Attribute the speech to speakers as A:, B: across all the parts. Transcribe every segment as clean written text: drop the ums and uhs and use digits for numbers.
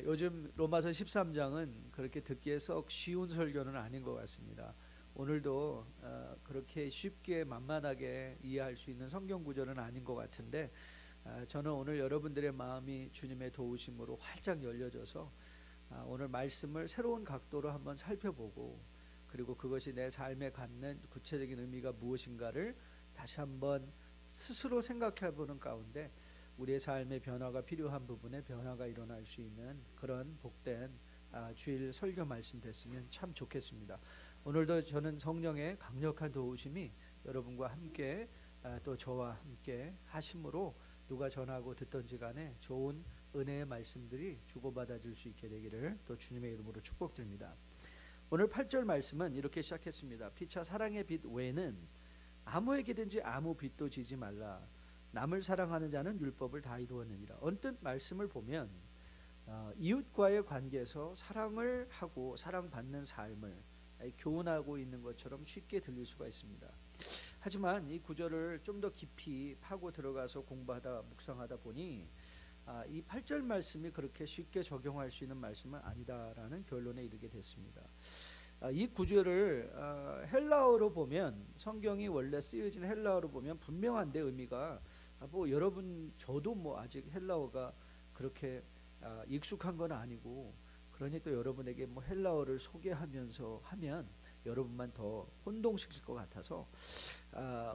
A: 요즘 로마서 13장은 그렇게 듣기에 썩 쉬운 설교는 아닌 것 같습니다. 오늘도 그렇게 쉽게 만만하게 이해할 수 있는 성경 구절은 아닌 것 같은데, 저는 오늘 여러분들의 마음이 주님의 도우심으로 활짝 열려져서 오늘 말씀을 새로운 각도로 한번 살펴보고, 그리고 그것이 내 삶에 갖는 구체적인 의미가 무엇인가를 다시 한번 스스로 생각해 보는 가운데 우리의 삶의 변화가 필요한 부분에 변화가 일어날 수 있는 그런 복된 주일 설교 말씀 됐으면 참 좋겠습니다. 오늘도 저는 성령의 강력한 도우심이 여러분과 함께 또 저와 함께 하심으로 누가 전하고 듣던지 간에 좋은 은혜의 말씀들이 주고받아질 수 있게 되기를 또 주님의 이름으로 축복드립니다. 오늘 8절 말씀은 이렇게 시작했습니다. 피차 사랑의 빛 외에는 아무에게든지 아무 빚도 지지 말라. 남을 사랑하는 자는 율법을 다 이루었느니라. 언뜻 말씀을 보면 이웃과의 관계에서 사랑을 하고 사랑받는 삶을 교훈하고 있는 것처럼 쉽게 들릴 수가 있습니다. 하지만 이 구절을 좀 더 깊이 파고 들어가서 공부하다 묵상하다 보니 이 8절 말씀이 그렇게 쉽게 적용할 수 있는 말씀은 아니다라는 결론에 이르게 됐습니다. 이 구절을 헬라어로 보면, 성경이 원래 쓰여진 헬라어로 보면 분명한데 의미가 여러분 저도 아직 헬라어가 그렇게 익숙한 건 아니고, 그러니 또 여러분에게 헬라어를 소개하면서 하면 여러분만 더 혼동시킬 것 같아서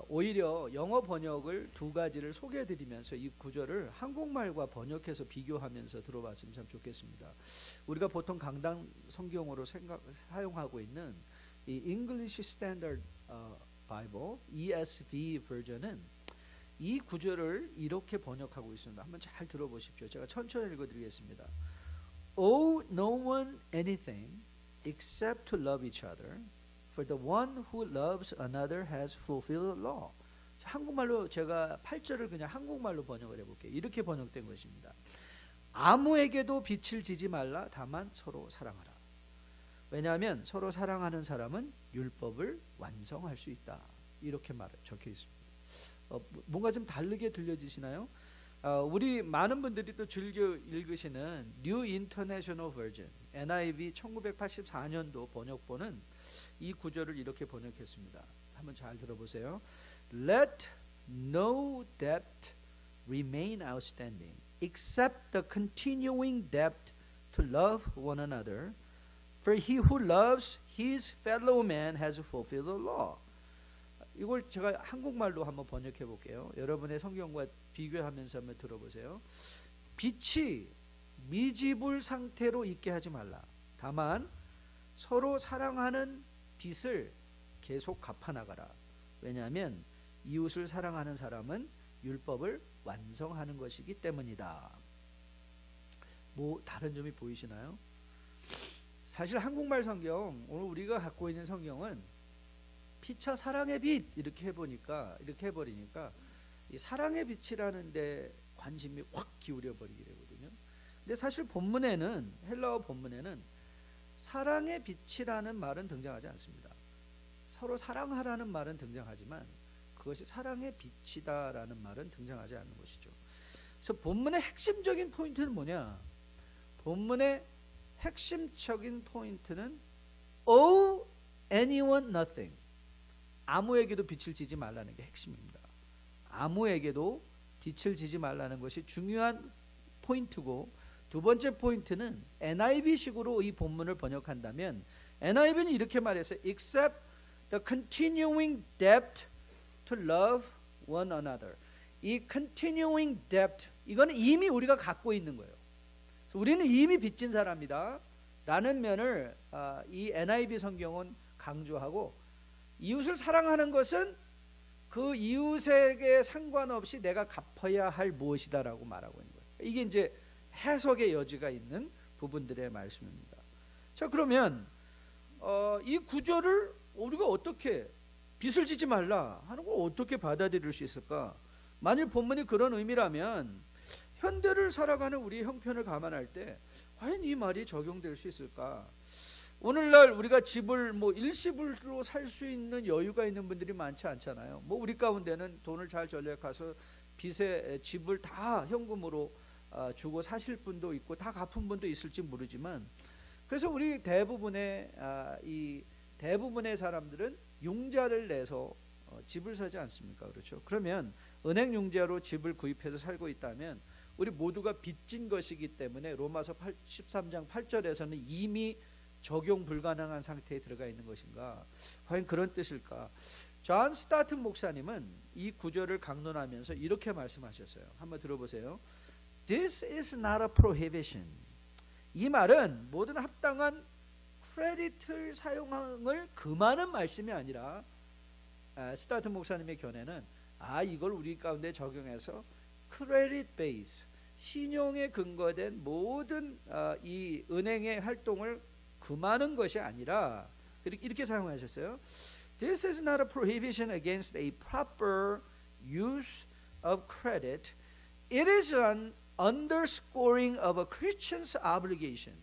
A: 오히려 영어 번역을 두 가지를 소개해드리면서 이 구절을 한국말과 번역해서 비교하면서 들어봤으면 참 좋겠습니다. 우리가 보통 강단 성경으로 사용하고 있는 이 English Standard Bible ESV 버전은 이 구절을 이렇게 번역하고 있습니다. 한번 잘 들어보십시오. 제가 천천히 읽어드리겠습니다. Owe no one anything except to love each other. For the one who loves another has fulfilled the law. 한국말로 제가 8절을 그냥 한국말로 번역을 해볼게요. 이렇게 번역된 것입니다. 아무에게도 빚을 지지 말라. 다만 서로 사랑하라. 왜냐하면 서로 사랑하는 사람은 율법을 완성할 수 있다. 이렇게 적혀 있습니다. 뭔가 좀 다르게 들려지시나요? 우리 많은 분들이 또 즐겨 읽으시는 New International Version NIV 1984년도 번역본은 이 구절을 이렇게 번역했습니다. 한번 잘 들어보세요. Let no debt remain outstanding except the continuing debt to love one another. For he who loves his fellow man has fulfilled the law. 이걸 제가 한국말로 한번 번역해 볼게요. 여러분의 성경과 비교하면서 한번 들어보세요. 빚이 미지불 상태로 있게 하지 말라. 다만 서로 사랑하는 빚을 계속 갚아나가라. 왜냐하면 이웃을 사랑하는 사람은 율법을 완성하는 것이기 때문이다. 다른 점이 보이시나요? 사실 한국말 성경, 오늘 우리가 갖고 있는 성경은 피차 사랑의 빛 이렇게 해버리니까 이 사랑의 빛이라는 데 관심이 확 기울여 버리게 되거든요. 근데 사실 본문에는, 헬라어 본문에는 사랑의 빛이라는 말은 등장하지 않습니다. 서로 사랑하라는 말은 등장하지만 그것이 사랑의 빛이다라는 말은 등장하지 않는 것이죠. 그래서 본문의 핵심적인 포인트는 뭐냐? 본문의 핵심적인 포인트는 owe anyone nothing. 아무에게도 빚을 지지 말라는 게 핵심입니다. 아무에게도 빚을 지지 말라는 것이 중요한 포인트고, 두 번째 포인트는 NIV식으로 이 본문을 번역한다면 NIV는 이렇게 말해서 except the continuing debt to love one another. 이 continuing debt, 이거는 이미 우리가 갖고 있는 거예요. 그래서 우리는 이미 빚진 사람이다 라는 면을 이 NIV 성경은 강조하고, 이웃을 사랑하는 것은 그 이웃에게 상관없이 내가 갚아야 할 무엇이다라고 말하고 있는 거예요. 이게 이제 해석의 여지가 있는 부분들의 말씀입니다. 자, 그러면 이 구절을 우리가 어떻게, 빚을 지지 말라 하는 걸 어떻게 받아들일 수 있을까? 만일 본문이 그런 의미라면 현대를 살아가는 우리의 형편을 감안할 때 과연 이 말이 적용될 수 있을까? 오늘날 우리가 집을 일시불로 살 수 있는 여유가 있는 분들이 많지 않잖아요. 우리 가운데는 돈을 잘 전략해서 빚에 집을 다 현금으로 주고 사실 분도 있고 다 갚은 분도 있을지 모르지만, 그래서 우리 대부분의 사람들은 융자를 내서 집을 사지 않습니까? 그렇죠? 그러면 은행 융자로 집을 구입해서 살고 있다면 우리 모두가 빚진 것이기 때문에 로마서 13장 8절에서는 이미 적용 불가능한 상태에 들어가 있는 것인가? 과연 그런 뜻일까? 존 스타튼 목사님은 이 구절을 강론하면서 이렇게 말씀하셨어요. 한번 들어보세요. This is not a prohibition. 이 말은 모든 합당한 크레딧을 사용을 금하는 말씀이 아니라, 스타튼 목사님의 견해는 이걸 우리 가운데 적용해서 크레딧 베이스, 신용에 근거된 모든 이 은행의 활동을 금하는 것이 아니라, 이렇게 사용하셨어요. This is not a prohibition against a proper use of credit. It is an underscoring of a Christian's obligation.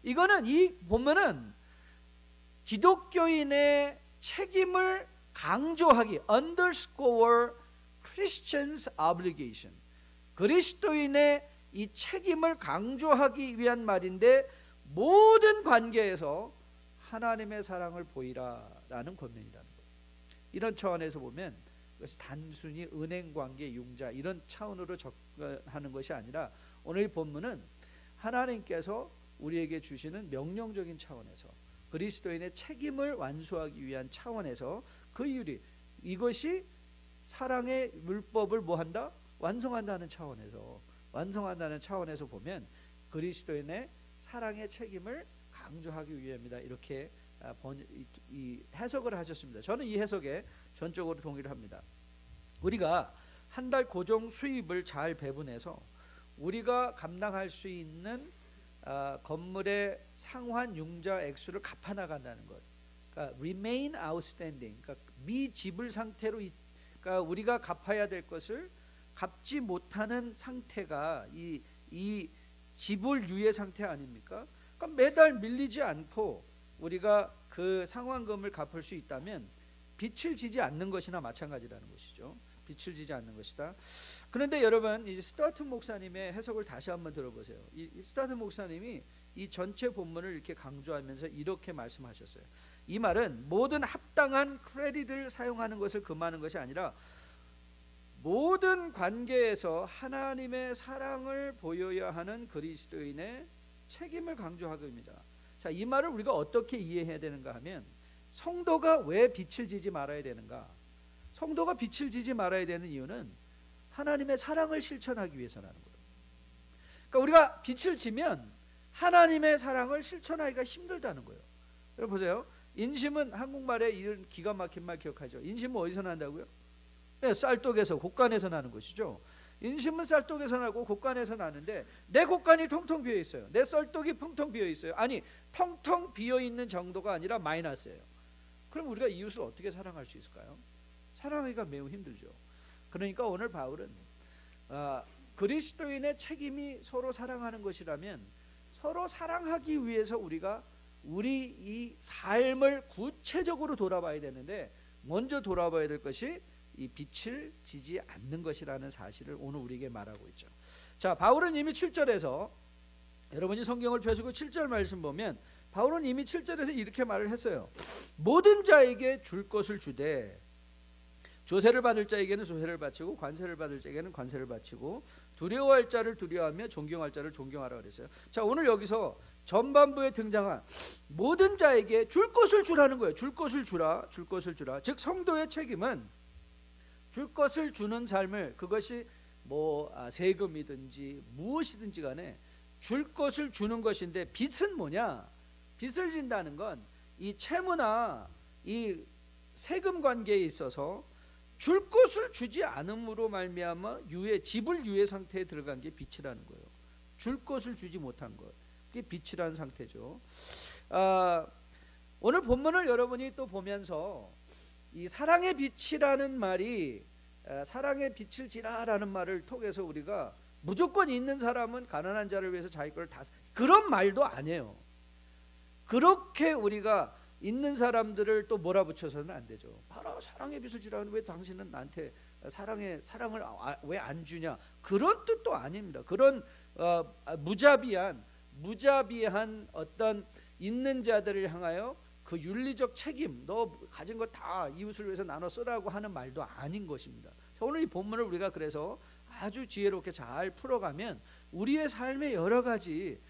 A: 이거는, 이 본문은 기독교인의 책임을 강조하기, underscore Christian's obligation, 그리스도인의 이 책임을 강조하기 위한 말인데, 모든 관계에서 하나님의 사랑을 보이라라는 권면이라는 거예요. 이런 차원에서 보면 그것이 단순히 은행 관계, 융자 이런 차원으로 접근하는 것이 아니라, 오늘 이 본문은 하나님께서 우리에게 주시는 명령적인 차원에서 그리스도인의 책임을 완수하기 위한 차원에서, 그 이유리 이것이 사랑의 율법을 뭐한다? 완성한다는 차원에서 보면 그리스도인의 사랑의 책임을 강조하기 위함이다. 이렇게 해석을 하셨습니다. 저는 이 해석에 전적으로 동의를 합니다. 우리가 한 달 고정 수입을 잘 배분해서 우리가 감당할 수 있는 건물의 상환 융자 액수를 갚아나간다는 것, 그러니까 remain outstanding, 그러니까 미지불 상태로, 그러니까 우리가 갚아야 될 것을 갚지 못하는 상태가 이 지불 유예 상태 아닙니까? 그러니까 매달 밀리지 않고 우리가 그 상환금을 갚을 수 있다면 빚을 지지 않는 것이나 마찬가지라는 것이죠. 빚을 지지 않는 것이다. 그런데 여러분, 이 스타튼 목사님의 해석을 다시 한번 들어보세요. 이 스타튼 목사님이 이 전체 본문을 이렇게 강조하면서 이렇게 말씀하셨어요. 이 말은 모든 합당한 크레딧을 사용하는 것을 금하는 것이 아니라 모든 관계에서 하나님의 사랑을 보여야 하는 그리스도인의 책임을 강조하고입니다. 자, 이 말을 우리가 어떻게 이해해야 되는가 하면, 성도가 왜 빚을 지지 말아야 되는가? 성도가 빚을 지지 말아야 되는 이유는 하나님의 사랑을 실천하기 위해서라는 거예요. 그러니까 우리가 빚을 지면 하나님의 사랑을 실천하기가 힘들다는 거예요. 여러분 보세요. 인심은, 한국말에 이런 기가 막힌 말 기억하죠? 인심은 어디서 난다고요? 네, 쌀독에서, 곡간에서 나는 것이죠. 인심은 쌀독에서 나고 곡간에서 나는데, 내 곡간이 텅텅 비어 있어요. 내 쌀독이 텅텅 비어 있어요. 아니, 텅텅 비어 있는 정도가 아니라 마이너스예요. 그럼 우리가 이웃을 어떻게 사랑할 수 있을까요? 사랑하기가 매우 힘들죠. 그러니까 오늘 바울은 그리스도인의 책임이 서로 사랑하는 것이라면, 서로 사랑하기 위해서 우리가 우리 이 삶을 구체적으로 돌아봐야 되는데, 먼저 돌아봐야 될 것이 이 빚을 지지 않는 것이라는 사실을 오늘 우리에게 말하고 있죠. 자, 바울은 이미 7절에서, 여러분이 성경을 펴시고 7절 말씀 보면 바울은 이미 7절에서 이렇게 말을 했어요. 모든 자에게 줄 것을 주되, 조세를 받을 자에게는 조세를 바치고 관세를 받을 자에게는 관세를 바치고 두려워할 자를 두려워하며 존경할 자를 존경하라 그랬어요. 자, 오늘 여기서 전반부에 등장한 모든 자에게 줄 것을 주라는 거예요. 줄 것을 주라, 줄 것을 주라. 즉 성도의 책임은 줄 것을 주는 삶을, 그것이 세금이든지 무엇이든지 간에 줄 것을 주는 것인데, 빚은 뭐냐? 빚을 진다는 건 이 채무나 이 세금 관계에 있어서 줄 것을 주지 않음으로 말미암아 지불 유예 상태에 들어간 게 빚이라는 거예요. 줄 것을 주지 못한 것, 그게 빚이라는 상태죠. 오늘 본문을 여러분이 또 보면서 이 사랑의 빛이라는 말이, 사랑의 빛을 지라라는 말을 통해서 우리가 무조건 있는 사람은 가난한 자를 위해서 자기 걸 다, 그런 말도 아니에요. 그렇게 우리가 있는 사람들을 또 몰아붙여서는 안 되죠. 바로 사랑의 빛을 지라는, 왜 당신은 나한테 사랑을 왜 안 주냐, 그런 뜻도 아닙니다. 그런 무자비한 어떤 있는 자들을 향하여 그 윤리적 책임, 너 가진 거 다 이웃을 위해서 나눠 쓰라고 하는 말도 아닌 것입니다. 오늘 이 본문을 우리가 그래서 아주 지혜롭게 잘 풀어가면 우리의 삶의 여러 가지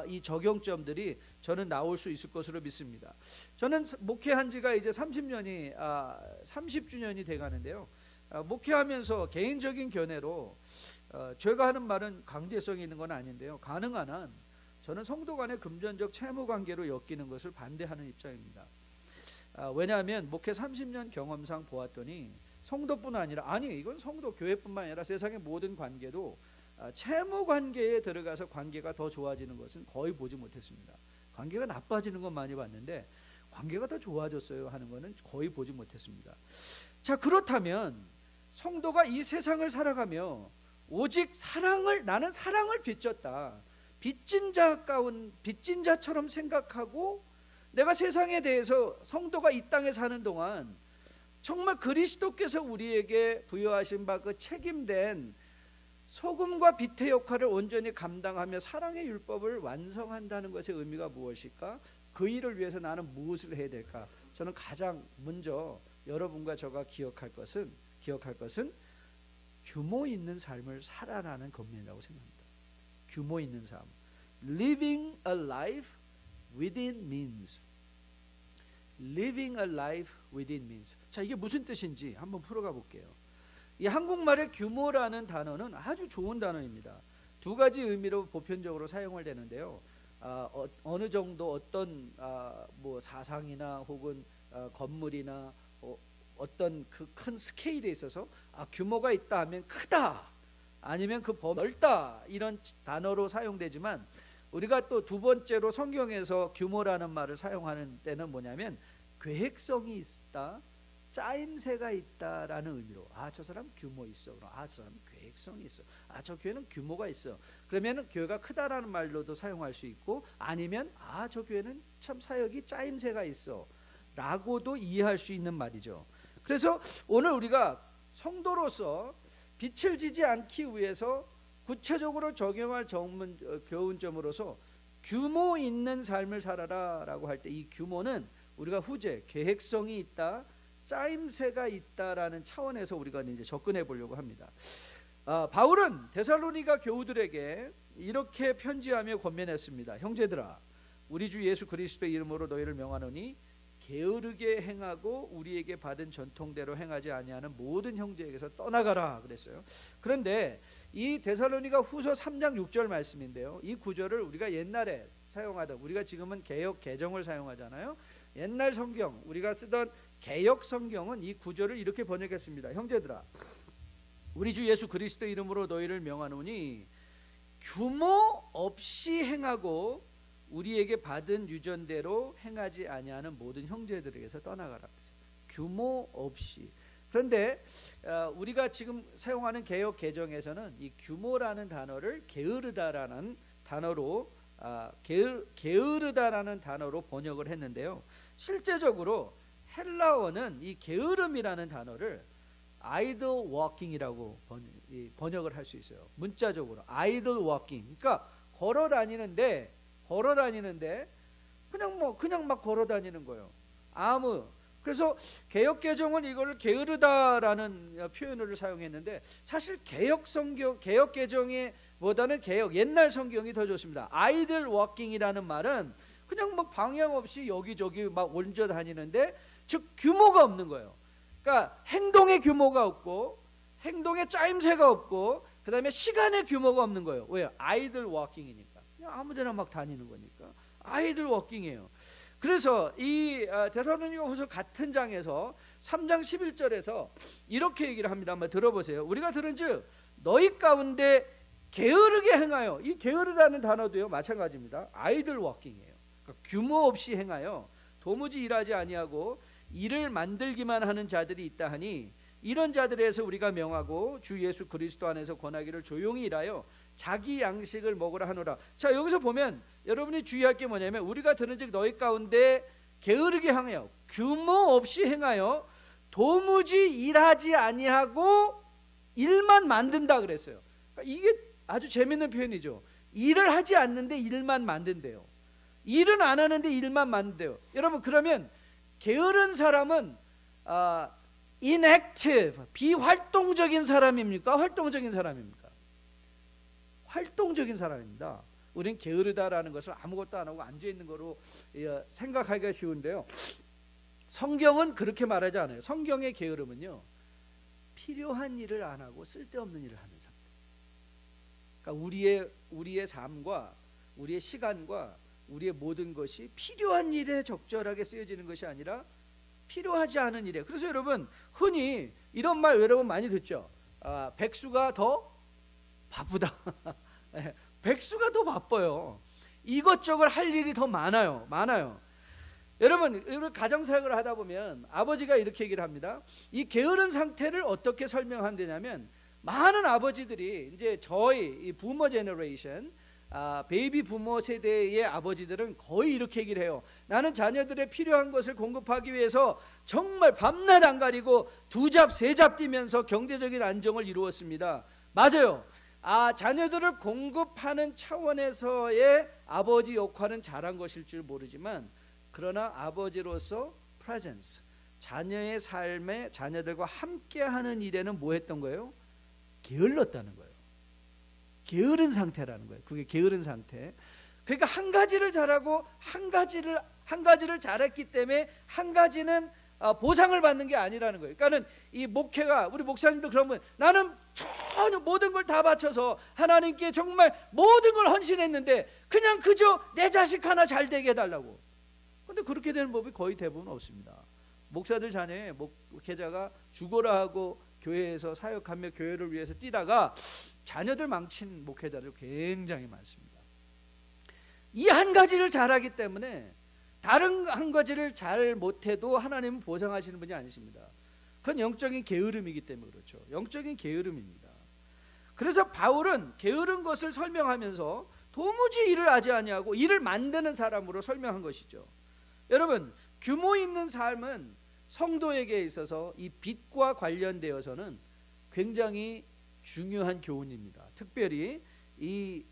A: 이 적용점들이 저는 나올 수 있을 것으로 믿습니다. 저는 목회한 지가 이제 30주년이 돼가는데요. 목회하면서 개인적인 견해로 제가 하는 말은 강제성이 있는 건 아닌데요. 가능한 한 저는 성도 간의 금전적 채무 관계로 엮이는 것을 반대하는 입장입니다. 왜냐하면 목회 30년 경험상 보았더니 성도뿐 아니라, 이건 성도 교회뿐만 아니라 세상의 모든 관계도 채무 관계에 들어가서 관계가 더 좋아지는 것은 거의 보지 못했습니다. 관계가 나빠지는 건 많이 봤는데 관계가 더 좋아졌어요 하는 것은 거의 보지 못했습니다. 자, 그렇다면 성도가 이 세상을 살아가며 오직 나는 사랑을 빚졌다, 빚진 자처럼 생각하고 내가 세상에 대해서 성도가 이 땅에 사는 동안 정말 그리스도께서 우리에게 부여하신 바 그 책임된 소금과 빛의 역할을 온전히 감당하며 사랑의 율법을 완성한다는 것의 의미가 무엇일까? 그 일을 위해서 나는 무엇을 해야 될까? 저는 가장 먼저 여러분과 저가 기억할 것은 규모 있는 삶을 살아라는 권면이라고 생각합니다. 규모 있는 삶, living a life within means. living a life within means. 자, 이게 무슨 뜻인지 한번 풀어가 볼게요. 이 한국말의 규모라는 단어는 아주 좋은 단어입니다. 두 가지 의미로 보편적으로 사용을 되는데요. 어느 정도 어떤 뭐 사상이나 혹은 건물이나 어떤 그 큰 스케일에 있어서 규모가 있다 하면 크다, 아니면 그 범위 넓다, 이런 단어로 사용되지만 우리가 또 두 번째로 성경에서 규모라는 말을 사용하는 때는 뭐냐면 계획성이 있다, 짜임새가 있다라는 의미로, 저 사람 규모 있어, 저 사람 계획성이 있어, 저 교회는 규모가 있어, 그러면 교회가 크다라는 말로도 사용할 수 있고, 아니면 저 교회는 참 사역이 짜임새가 있어 라고도 이해할 수 있는 말이죠. 그래서 오늘 우리가 성도로서 빛을 지지 않기 위해서 구체적으로 적용할 교훈점으로서 규모 있는 삶을 살아라 라고 할 때, 이 규모는 우리가 후제, 계획성이 있다, 짜임새가 있다라는 차원에서 우리가 이제 접근해 보려고 합니다. 바울은 데살로니가 교우들에게 이렇게 편지하며 권면했습니다. 형제들아, 우리 주 예수 그리스도의 이름으로 너희를 명하노니 게으르게 행하고 우리에게 받은 전통대로 행하지 아니하는 모든 형제에게서 떠나가라 그랬어요. 그런데 이 데살로니가 후서 3장 6절 말씀인데요, 이 구절을 우리가 옛날에 사용하던, 우리가 지금은 개역 개정을 사용하잖아요. 옛날 성경, 우리가 쓰던 개역 성경은 이 구절을 이렇게 번역했습니다. 형제들아, 우리 주 예수 그리스도의 이름으로 너희를 명하노니 규모 없이 행하고 우리에게 받은 유전대로 행하지 아니하는 모든 형제들에게서 떠나가라. 규모 없이. 그런데 우리가 지금 사용하는 개역 개정에서는 이 규모라는 단어를 게으르다라는 단어로 게으르다라는 단어로 번역을 했는데요. 실제적으로 헬라어는 이 게으름이라는 단어를 idle walking이라고 번역을 할 수 있어요. 문자적으로 idle walking. 그러니까 걸어 다니는데 그냥 막 걸어 다니는 거예요. 그래서 개역 개정은 이거를 게으르다라는 표현을 사용했는데, 사실 개역 개정에 보다는 옛날 성경이 더 좋습니다. idle walking이라는 말은 그냥 막 방향 없이 여기저기 막 옮겨 다니는데, 즉 규모가 없는 거예요. 그러니까 행동의 규모가 없고, 행동의 짜임새가 없고, 그 다음에 시간의 규모가 없는 거예요. 왜요? idle walking이니까. 그냥 아무데나 막 다니는 거니까 idle walking이에요. 그래서 이 데살로니가 후서 같은 장에서 3장 11절에서 이렇게 얘기를 합니다. 한번 들어보세요. 우리가 들은즉 너희 가운데 게으르게 행하여, 이 게으르다는 단어도요 마찬가지입니다. idle walking이에요. 그러니까 규모 없이 행하여 도무지 일하지 아니하고 일을 만들기만 하는 자들이 있다 하니, 이런 자들에서 우리가 명하고 주 예수 그리스도 안에서 권하기를 조용히 일하여 자기 양식을 먹으라 하노라. 자, 여기서 보면 여러분이 주의할 게 뭐냐면, 우리가 들은즉 너희 가운데 게으르게 행하여, 규모 없이 행하여 도무지 일하지 아니하고 일만 만든다 그랬어요. 그러니까 이게 아주 재밌는 표현이죠. 일을 하지 않는데 일만 만든대요. 일은 안 하는데 일만 만든대요. 여러분, 그러면 게으른 사람은 inactive, 비활동적인 사람입니까? 활동적인 사람입니까? 활동적인 사람입니다. 우린 게으르다라는 것을 아무것도 안 하고 앉아있는 거로 생각하기가 쉬운데요, 성경은 그렇게 말하지 않아요. 성경의 게으름은요, 필요한 일을 안 하고 쓸데없는 일을 하는 상태. 그러니까 우리의 삶과 우리의 시간과 우리의 모든 것이 필요한 일에 적절하게 쓰여지는 것이 아니라 필요하지 않은 일에. 그래서 여러분, 흔히 이런 말 여러분 많이 듣죠. 백수가 더 바쁘다. 백수가 더 바빠요. 이것저것 할 일이 더 많아요. 여러분, 가정사역을 하다 보면 아버지가 이렇게 얘기를 합니다. 이 게으른 상태를 어떻게 설명한다냐면, 많은 아버지들이 이제 저희 이 부모 제너레이션, 베이비 부모 세대의 아버지들은 거의 이렇게 얘기를 해요. 나는 자녀들의 필요한 것을 공급하기 위해서 정말 밤낮 안 가리고 2잡 3잡 뛰면서 경제적인 안정을 이루었습니다. 맞아요. 자녀들을 공급하는 차원에서의 아버지 역할은 잘한 것일 줄 모르지만, 그러나 아버지로서 presence, 자녀의 삶에 자녀들과 함께하는 일에는 뭐 했던 거예요? 게을렀다는 거예요. 게으른 상태라는 거예요. 그게 게으른 상태. 그러니까 한 가지를 잘하고 한 가지를 잘했기 때문에 한 가지는 보상을 받는 게 아니라는 거예요. 그러니까는 이 목회가, 우리 목사님도 그러면, 나는 전혀 모든 걸 다 바쳐서 하나님께 정말 모든 걸 헌신했는데 그냥 그저 내 자식 하나 잘 되게 해달라고. 근데 그렇게 되는 법이 거의 대부분 없습니다. 목사들 자녀의 목회자가 죽어라 하고 교회에서 사역하며 교회를 위해서 뛰다가 자녀들 망친 목회자들 굉장히 많습니다. 이 한 가지를 잘하기 때문에 다른 한 가지를 잘 못해도 하나님은 보상하시는 분이 아니십니다. 그건 영적인 게으름이기 때문에 그렇죠. 영적인 게으름입니다. 그래서 바울은 게으른 것을 설명하면서 도무지 일을 하지 아니하고 일을 만드는 사람으로 설명한 것이죠. 여러분, 규모 있는 삶은 성도에게 있어서 이 빚과 관련되어서는 굉장히 중요한 교훈입니다. 특별히 이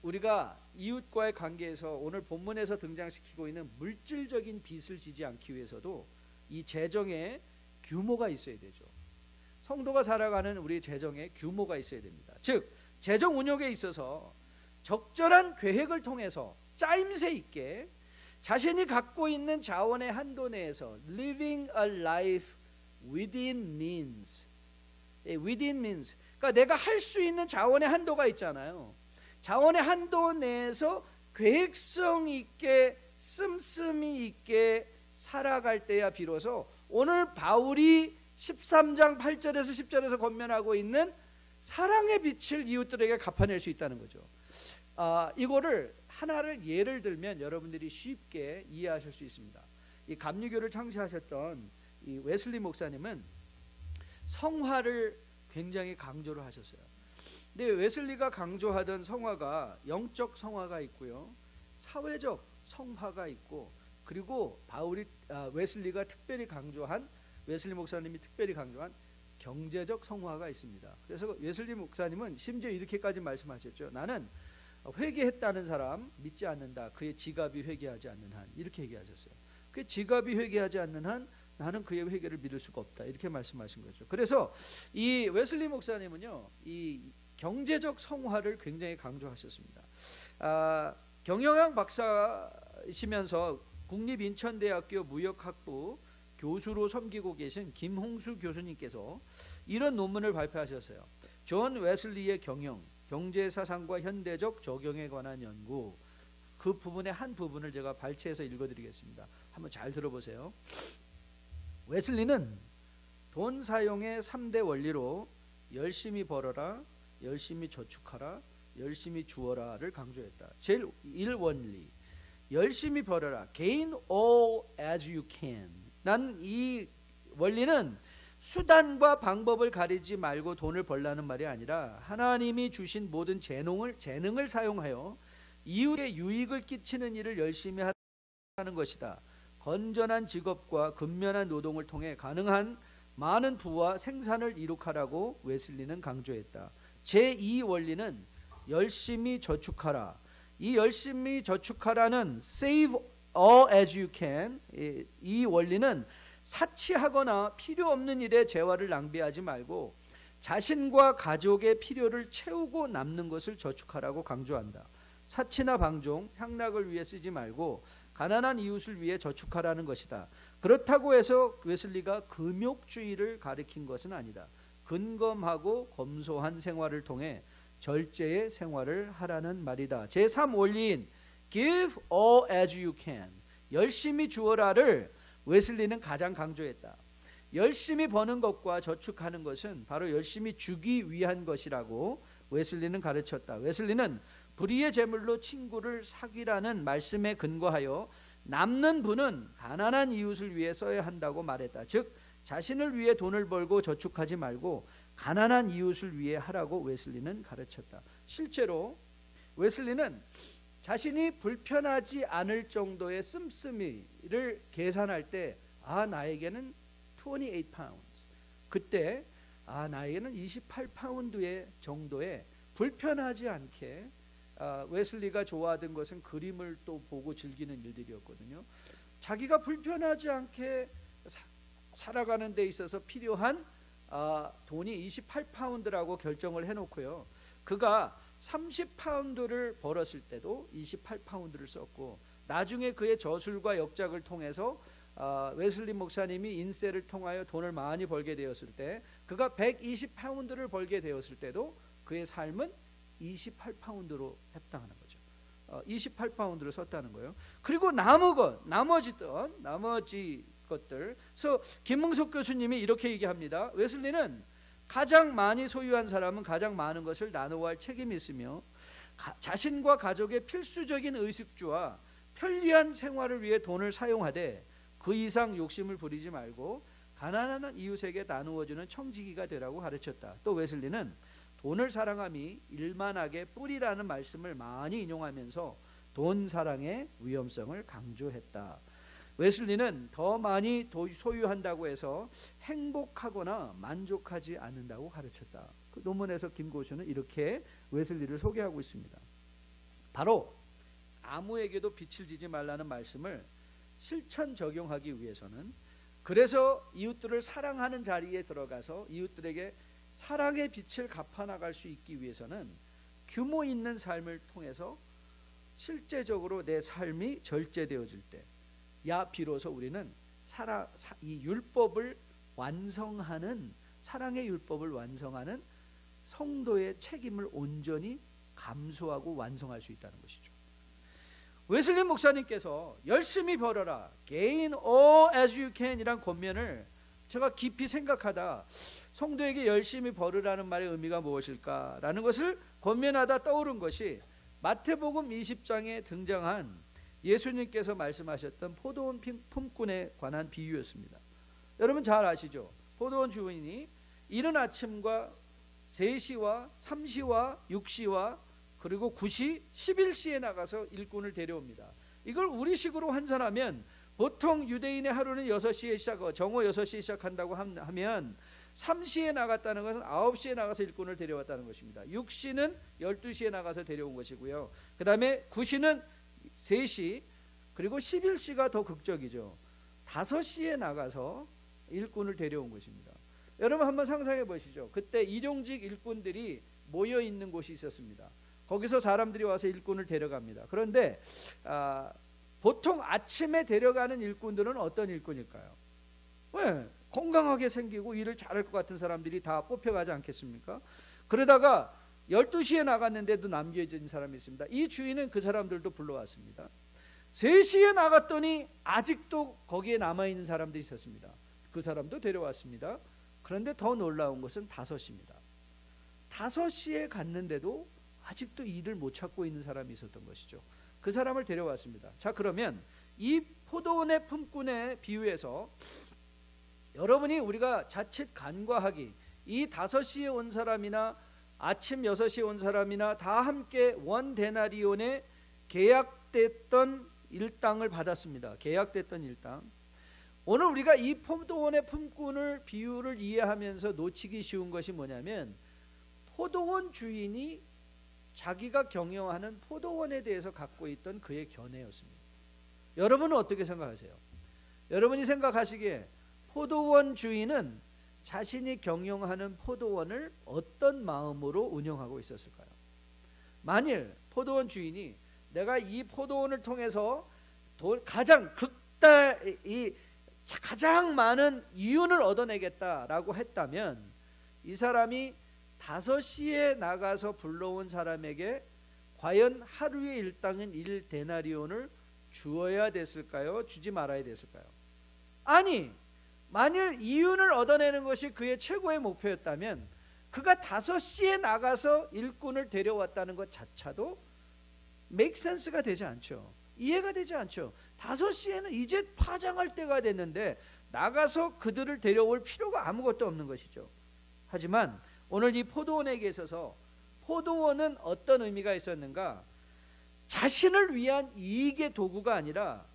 A: 우리가 이웃과의 관계에서 오늘 본문에서 등장시키고 있는 물질적인 빚을 지지 않기 위해서도 이 재정에 규모가 있어야 되죠. 성도가 살아가는 우리 재정에 규모가 있어야 됩니다. 즉, 재정 운용에 있어서 적절한 계획을 통해서 짜임새 있게 자신이 갖고 있는 자원의 한도 내에서 living a life within means. within means. 그러니까 내가 할 수 있는 자원의 한도가 있잖아요. 자원의 한도 내에서 계획성 있게 씀씀이 있게 살아갈 때야 비로소 오늘 바울이 13장 8절에서 10절에서 권면하고 있는 사랑의 빛을 이웃들에게 갚아낼 수 있다는 거죠. 이거를 하나를 예를 들면 여러분들이 쉽게 이해하실 수 있습니다. 이 감리교를 창시하셨던 이 웨슬리 목사님은 성화를 굉장히 강조를 하셨어요. 근데 웨슬리가 강조하던 성화가 영적 성화가 있고요, 사회적 성화가 있고, 그리고 웨슬리가 특별히 강조한, 웨슬리 목사님이 특별히 강조한 경제적 성화가 있습니다. 그래서 웨슬리 목사님은 심지어 이렇게까지 말씀하셨죠. 나는 회개했다는 사람 믿지 않는다. 그의 지갑이 회개하지 않는 한. 이렇게 얘기하셨어요. 그의 지갑이 회개하지 않는 한 나는 그의 회개를 믿을 수가 없다. 이렇게 말씀하신 거죠. 그래서 이 웨슬리 목사님은요, 이 경제적 성화를 굉장히 강조하셨습니다. 경영학 박사이시면서 국립인천대학교 무역학부 교수로 섬기고 계신 김홍수 교수님께서 이런 논문을 발표하셨어요. 존 웨슬리의 경영, 경제사상과 현대적 적용에 관한 연구. 그 부분의 한 부분을 제가 발췌해서 읽어드리겠습니다. 한번 잘 들어보세요. 웨슬리는 돈 사용의 3대 원리로 열심히 벌어라, 열심히 저축하라, 열심히 주어라를 강조했다. 제일 1원리, 열심히 벌어라, gain all as you can. 난 이 원리는 수단과 방법을 가리지 말고 돈을 벌라는 말이 아니라 하나님이 주신 모든 재능을 사용하여 이웃에 유익을 끼치는 일을 열심히 하는 것이다. 건전한 직업과 근면한 노동을 통해 가능한 많은 부와 생산을 이룩하라고 웨슬리는 강조했다. 제2 원리는 열심히 저축하라. 이 열심히 저축하라는 save all as you can, 이 원리는 사치하거나 필요 없는 일에 재화를 낭비하지 말고 자신과 가족의 필요를 채우고 남는 것을 저축하라고 강조한다. 사치나 방종, 향락을 위해 쓰지 말고 가난한 이웃을 위해 저축하라는 것이다. 그렇다고 해서 웨슬리가 금욕주의를 가리킨 것은 아니다. 근검하고 검소한 생활을 통해 절제의 생활을 하라는 말이다. 제3원리인 Give all as you can, 열심히 주어라를 웨슬리는 가장 강조했다. 열심히 버는 것과 저축하는 것은 바로 열심히 주기 위한 것이라고 웨슬리는 가르쳤다. 웨슬리는 불의의 제물로 친구를 사귀라는 말씀에 근거하여 남는 분은 가난한 이웃을 위해 써야 한다고 말했다. 즉 자신을 위해 돈을 벌고 저축하지 말고 가난한 이웃을 위해 하라고 웨슬리는 가르쳤다. 실제로 웨슬리는 자신이 불편하지 않을 정도의 씀씀이를 계산할 때 나에게는 28파운드, 그때 나에게는 28파운드의 정도의 불편하지 않게, 웨슬리가 좋아하던 것은 그림을 또 보고 즐기는 일들이었거든요. 자기가 불편하지 않게 살아가는 데 있어서 필요한 돈이 28파운드라고 결정을 해놓고요, 그가 30파운드를 벌었을 때도 28파운드를 썼고, 나중에 그의 저술과 역작을 통해서 웨슬리 목사님이 인세를 통하여 돈을 많이 벌게 되었을 때, 그가 120파운드를 벌게 되었을 때도 그의 삶은 28파운드로 합당하는 거죠. 28파운드를 썼다는 거예요. 그리고 나머지 것들. 그래서 김문석 교수님이 이렇게 얘기합니다. 웨슬리는 가장 많이 소유한 사람은 가장 많은 것을 나누어 할 책임이 있으며 자신과 가족의 필수적인 의식주와 편리한 생활을 위해 돈을 사용하되 그 이상 욕심을 부리지 말고 가난한 이웃에게 나누어주는 청지기가 되라고 가르쳤다. 또 웨슬리는 돈을 사랑함이 일만하게 뿌리라는 말씀을 많이 인용하면서 돈 사랑의 위험성을 강조했다. 웨슬리는 더 많이 소유한다고 해서 행복하거나 만족하지 않는다고 가르쳤다. 그 논문에서 김 교수는 이렇게 웨슬리를 소개하고 있습니다. 바로 아무에게도 빛을 지지 말라는 말씀을 실천 적용하기 위해서는, 그래서 이웃들을 사랑하는 자리에 들어가서 이웃들에게 사랑의 빛을 갚아나갈 수 있기 위해서는 규모 있는 삶을 통해서 실제적으로 내 삶이 절제되어질 때, 비로소 우리는 이 율법을 완성하는, 사랑의 율법을 완성하는 성도의 책임을 온전히 감수하고 완성할 수 있다는 것이죠. 웨슬리 목사님께서 열심히 벌어라, gain all as you can 이란 권면을 제가 깊이 생각하다 성도에게 열심히 벌으라는 말의 의미가 무엇일까라는 것을 권면하다 떠오른 것이 마태복음 20장에 등장한 예수님께서 말씀하셨던 포도원 품꾼에 관한 비유였습니다. 여러분 잘 아시죠? 포도원 주인이 이른 아침과 3시와 3시와 6시와 그리고 9시, 11시에 나가서 일꾼을 데려옵니다. 이걸 우리식으로 환산하면 보통 유대인의 하루는 6시에 시작하고 정오 6시에 시작한다고 하면 3시에 나갔다는 것은 9시에 나가서 일꾼을 데려왔다는 것입니다. 6시는 12시에 나가서 데려온 것이고요. 그 다음에 9시는 3시, 그리고 11시가 더 극적이죠. 5시에 나가서 일꾼을 데려온 것입니다. 여러분 한번 상상해 보시죠. 그때 일용직 일꾼들이 모여 있는 곳이 있었습니다. 거기서 사람들이 와서 일꾼을 데려갑니다. 그런데 보통 아침에 데려가는 일꾼들은 어떤 일꾼일까요? 왜? 건강하게 생기고 일을 잘할 것 같은 사람들이 다 뽑혀가지 않겠습니까? 그러다가 12시에 나갔는데도 남겨진 사람이 있습니다. 이 주인은 그 사람들도 불러왔습니다. 3시에 나갔더니 아직도 거기에 남아있는 사람들이 있었습니다. 그 사람도 데려왔습니다. 그런데 더 놀라운 것은 5시입니다. 5시에 갔는데도 아직도 일을 못 찾고 있는 사람이 있었던 것이죠. 그 사람을 데려왔습니다. 자, 그러면 이 포도원의 품꾼의 비유에서 여러분이 우리가 자칫 간과하기, 이 5시에 온 사람이나 아침 6시에 온 사람이나 다 함께 원 데나리온의 계약됐던 일당을 받았습니다. 계약됐던 일당. 오늘 우리가 이 포도원의 품꾼을 비유를 이해하면서 놓치기 쉬운 것이 뭐냐면, 포도원 주인이 자기가 경영하는 포도원에 대해서 갖고 있던 그의 견해였습니다. 여러분은 어떻게 생각하세요? 여러분이 생각하시기에 포도원 주인은 자신이 경영하는 포도원을 어떤 마음으로 운영하고 있었을까요? 만일 포도원 주인이 내가 이 포도원을 통해서 가장 많은 이윤을 얻어내겠다라고 했다면 이 사람이 5시에 나가서 불러온 사람에게 과연 하루의 일당인 1데나리온을 주어야 됐을까요? 주지 말아야 됐을까요? 아니, 만일 이윤을 얻어내는 것이 그의 최고의 목표였다면 그가 5시에 나가서 일꾼을 데려왔다는 것 자체도 make sense가 되지 않죠. 이해가 되지 않죠. 5시에는 이제 파장할 때가 됐는데 나가서 그들을 데려올 필요가 아무것도 없는 것이죠. 하지만 오늘 이 포도원에게 있어서 포도원은 어떤 의미가 있었는가? 자신을 위한 이익의 도구가 아니라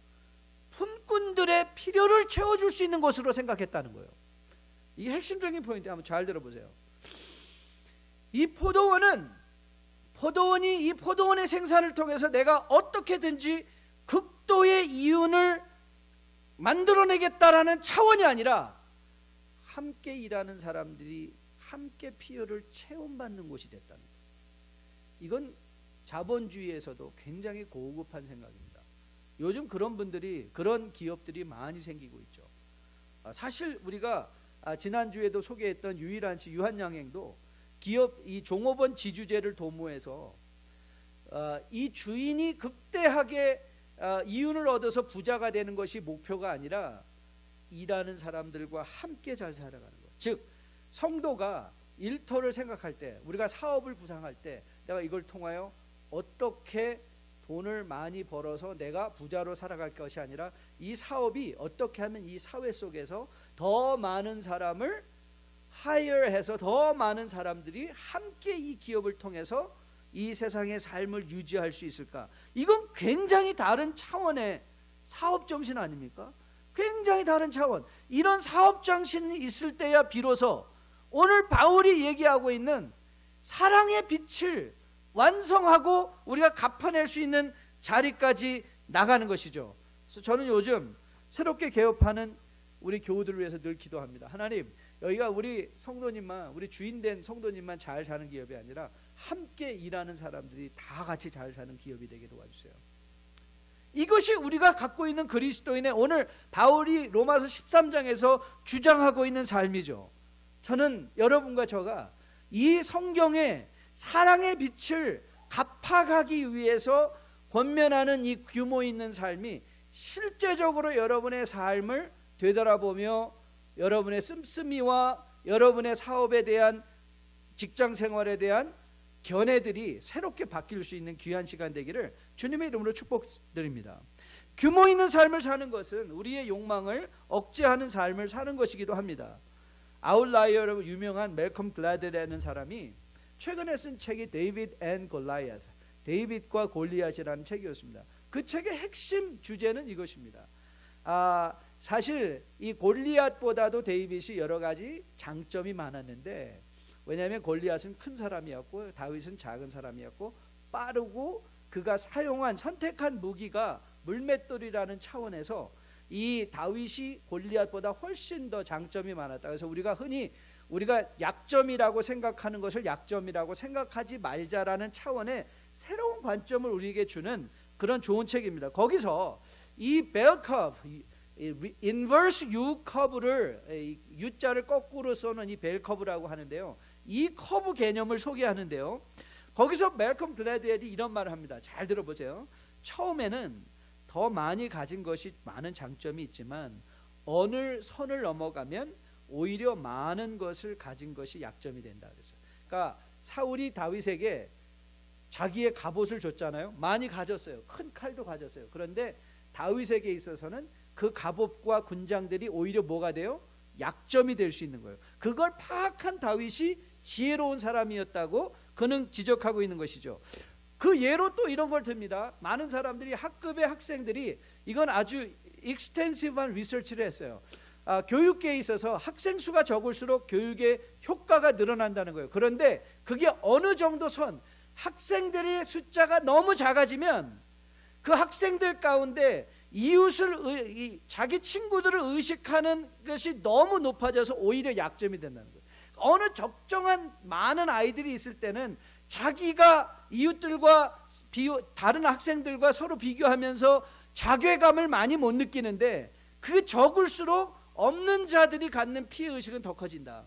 A: 품꾼들의 필요를 채워줄 수 있는 것으로 생각했다는 거예요. 이게 핵심적인 포인트. 한번 잘 들어보세요. 이 포도원이 이 포도원의 생산을 통해서 내가 어떻게든지 극도의 이윤을 만들어내겠다라는 차원이 아니라 함께 일하는 사람들이 함께 필요를 체험받는 곳이 됐다는 거예요. 이건 자본주의에서도 굉장히 고급한 생각입니다. 요즘 그런 기업들이 많이 생기고 있죠. 사실 우리가 지난주에도 소개했던 유일한 시 유한양행도 기업 이 종업원 지주제를 도모해서 이 주인이 극대하게 이윤을 얻어서 부자가 되는 것이 목표가 아니라 일하는 사람들과 함께 잘 살아가는 것. 즉 성도가 일터를 생각할 때, 우리가 사업을 구상할 때 내가 이걸 통하여 어떻게 돈을 많이 벌어서 내가 부자로 살아갈 것이 아니라 이 사업이 어떻게 하면 이 사회 속에서 더 많은 사람을 하이어해서 더 많은 사람들이 함께 이 기업을 통해서 이 세상의 삶을 유지할 수 있을까? 이건 굉장히 다른 차원의 사업 정신 아닙니까? 굉장히 다른 차원. 이런 사업 정신이 있을 때야 비로소 오늘 바울이 얘기하고 있는 사랑의 빛을 완성하고 우리가 갚아낼 수 있는 자리까지 나가는 것이죠. 그래서 저는 요즘 새롭게 개업하는 우리 교우들을 위해서 늘 기도합니다. 하나님, 여기가 우리 성도님만, 우리 주인된 성도님만 잘 사는 기업이 아니라 함께 일하는 사람들이 다 같이 잘 사는 기업이 되게 도와주세요. 이것이 우리가 갖고 있는 그리스도인의 오늘 바울이 로마서 13장에서 주장하고 있는 삶이죠. 저는 여러분과 저가 이 성경의 사랑의 빛을 갚아가기 위해서 권면하는 이 규모 있는 삶이 실제적으로 여러분의 삶을 되돌아보며 여러분의 씀씀이와 여러분의 사업에 대한 직장 생활에 대한 견해들이 새롭게 바뀔 수 있는 귀한 시간 되기를 주님의 이름으로 축복드립니다. 규모 있는 삶을 사는 것은 우리의 욕망을 억제하는 삶을 사는 것이기도 합니다. 아웃라이어로 유명한 멜컴 글래드라는 사람이 최근에 쓴 책이 데이빗 앤 골리앗, 데이빗과 골리앗이라는 책이었습니다. 그 책의 핵심 주제는 이것입니다. 사실 이 골리앗보다도 데이빗이 여러 가지 장점이 많았는데, 왜냐하면 골리앗은 큰 사람이었고 다윗은 작은 사람이었고 빠르고 그가 선택한 무기가 물맷돌이라는 차원에서 이 다윗이 골리앗보다 훨씬 더 장점이 많았다. 그래서 우리가 흔히 약점이라고 생각하는 것을 약점이라고 생각하지 말자라는 차원의 새로운 관점을 우리에게 주는 그런 좋은 책입니다. 거기서 이 벨 커브, 인버스 U 커브를, U자를 거꾸로 쏘는 이 벨 커브라고 하는데요, 이 커브 개념을 소개하는데요, 거기서 멜컴 글래드웰이 이런 말을 합니다. 잘 들어보세요. 처음에는 더 많이 가진 것이 많은 장점이 있지만 어느 선을 넘어가면 오히려 많은 것을 가진 것이 약점이 된다 그랬어요. 그러니까 사울이 다윗에게 자기의 갑옷을 줬잖아요. 많이 가졌어요. 큰 칼도 가졌어요. 그런데 다윗에게 있어서는 그 갑옷과 군장들이 오히려 뭐가 돼요? 약점이 될 수 있는 거예요. 그걸 파악한 다윗이 지혜로운 사람이었다고 그는 지적하고 있는 것이죠. 그 예로 또 이런 걸 듭니다. 많은 사람들이 학급의 학생들이 이건 아주 익스텐시브한 리서치를 했어요. 교육계에 있어서 학생 수가 적을수록 교육의 효과가 늘어난다는 거예요. 그런데 그게 어느 정도 선, 학생들의 숫자가 너무 작아지면 그 학생들 가운데 자기 친구들을 의식하는 것이 너무 높아져서 오히려 약점이 된다는 거예요. 어느 적정한 많은 아이들이 있을 때는 자기가 이웃들과 다른 학생들과 서로 비교하면서 자괴감을 많이 못 느끼는데, 그 적을수록 없는 자들이 갖는 피해의식은 더 커진다.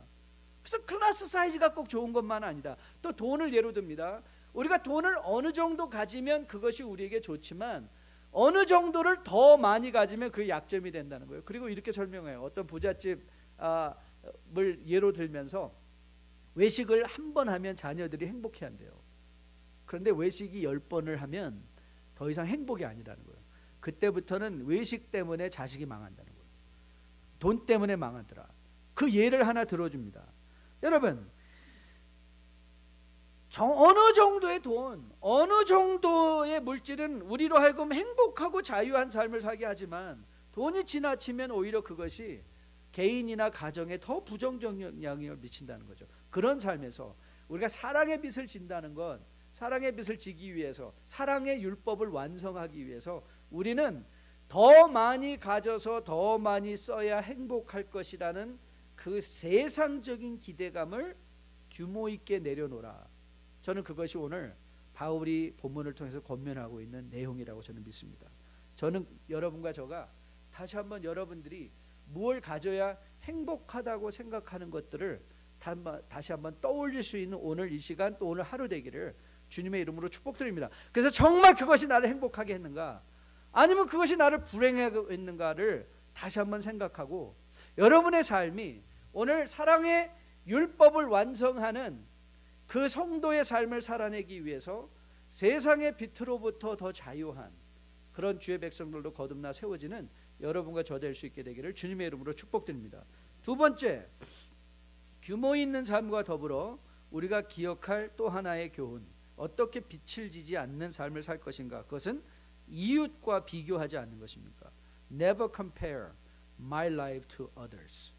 A: 그래서 클래스 사이즈가 꼭 좋은 것만 아니다. 또 돈을 예로 듭니다. 우리가 돈을 어느 정도 가지면 그것이 우리에게 좋지만 어느 정도를 더 많이 가지면 그게 약점이 된다는 거예요. 그리고 이렇게 설명해요. 어떤 부잣집을 예로 들면서 외식을 한 번 하면 자녀들이 행복해한대요. 그런데 외식이 10번을 하면 더 이상 행복이 아니라는 거예요. 그때부터는 외식 때문에 자식이 망한다는 거예요. 돈 때문에 망하더라. 그 예를 하나 들어줍니다. 여러분, 어느 정도의 돈, 어느 정도의 물질은 우리로 하여금 행복하고 자유한 삶을 살게 하지만 돈이 지나치면 오히려 그것이 개인이나 가정에 더 부정적 영향을 미친다는 거죠. 그런 삶에서 우리가 사랑의 빛을 진다는 건, 사랑의 빛을 지기 위해서, 사랑의 율법을 완성하기 위해서 우리는 더 많이 가져서 더 많이 써야 행복할 것이라는 그 세상적인 기대감을 규모 있게 내려놓으라. 저는 그것이 오늘 바울이 본문을 통해서 권면하고 있는 내용이라고 저는 믿습니다. 저는 여러분과 저가 다시 한번 여러분들이 무엇을 가져야 행복하다고 생각하는 것들을 다시 한번 떠올릴 수 있는 오늘 이 시간, 또 오늘 하루 되기를 주님의 이름으로 축복드립니다. 그래서 정말 그것이 나를 행복하게 했는가, 아니면 그것이 나를 불행하게 했는가를 다시 한번 생각하고, 여러분의 삶이 오늘 사랑의 율법을 완성하는 그 성도의 삶을 살아내기 위해서 세상의 빛으로부터 더 자유한 그런 주의 백성들로 거듭나 세워지는 여러분과 저 될 수 있게 되기를 주님의 이름으로 축복드립니다. 두 번째, 규모 있는 삶과 더불어 우리가 기억할 또 하나의 교훈, 어떻게 빛을 지지 않는 삶을 살 것인가. 그것은 이웃과 비교하지 않는 것입니까? Never compare my life to others.